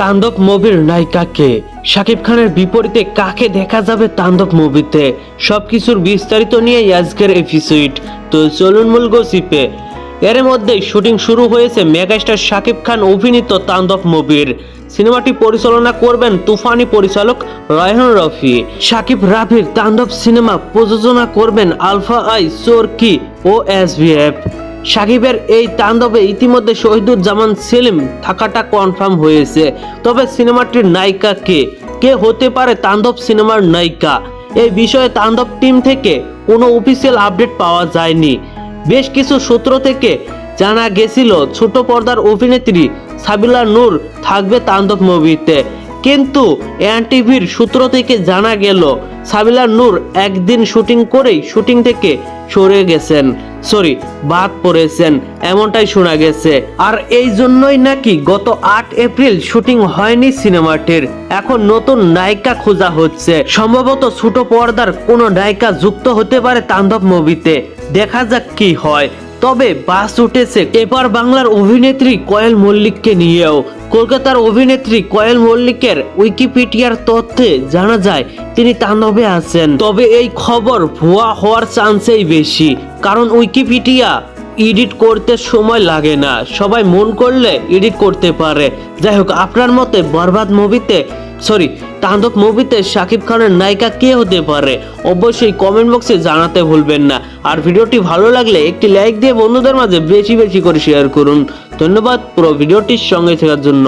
তাণ্ডব মুভির নায়িকাকে শাকিব খানের বিপরীতে কাকে দেখা যাবে তাণ্ডব মুভিতে সবকিছুর বিস্তারিত নিয়ে আজকের এপিসোড। তো চলুন মূল গসিপে। এর মধ্যেই শুটিং শুরু হয়েছে মেগাস্টার শাকিব খান অভিনীত তাণ্ডব মুভির। সিনেমাটি পরিচালনা করবেন তুফানি পরিচালক রায়হান রফি। শাকিব রাফির তাণ্ডব সিনেমা প্রযোজনা করবেন আলফা আই চরকি ও এসভিএফ। শাকিবের এই তাণ্ডবে ইতিমধ্যে শহীদুজ্জামান সেলিম থাকাটা কনফার্ম হয়েছে। তবে সিনেমাটির নায়িকা কে হতে পারে তাণ্ডব সিনেমার নায়িকা, এই বিষয়ে তাণ্ডব টিম থেকে কোনো অফিসিয়াল আপডেট পাওয়া যায়নি। বেশ কিছু সূত্র থেকে জানা গেছিল ছোট পর্দার অভিনেত্রী সাবিলা নূর থাকবে তাণ্ডব মুভিতে, কিন্তু এনটিভির সূত্র থেকে জানা গেল সাবিলা নূর একদিন শুটিং করেই শুটিং থেকে সরে গেছেন, বাদ পড়েছেন, এমনটাই শোনা গেছে। আর এই জন্যই নাকি গত 8 এপ্রিল শুটিং হয়নি সিনেমাটির। এখন নতুন নায়িকা খোঁজা হচ্ছে, সম্ভবত ছোট পর্দার কোনো নায়িকা যুক্ত হতে পারে তাণ্ডব মুভিতে। দেখা যাক কি হয়। তবে বাস উঠেছে এবার বাংলার অভিনেত্রী কোয়েল মল্লিককে নিয়েও। কলকাতার অভিনেত্রী কোয়েল মল্লিকের উইকিপিডিয়ার তথ্যে জানা যায় তিনি তাণ্ডবে আছেন। তবে এই খবর ভুয়া হওয়ার চান্সই বেশি, কারণ উইকিপিডিয়া এডিট করতে সময় লাগে না, সবাই মন করলে এডিট করতে পারে। যাই হোক, আপনার মতে বরবাদ মুভিতে তাণ্ডব মুভিতে শাকিব খানের নায়িকা কে হতে পারে অবশ্যই কমেন্ট বক্সে জানাতে ভুলবেন না। আর ভিডিওটি ভালো লাগলে একটি লাইক দিয়ে বন্ধুদের মাঝে বেশি বেশি করে শেয়ার করুন। ধন্যবাদ পুরো ভিডিওটির সঙ্গে থাকার জন্য।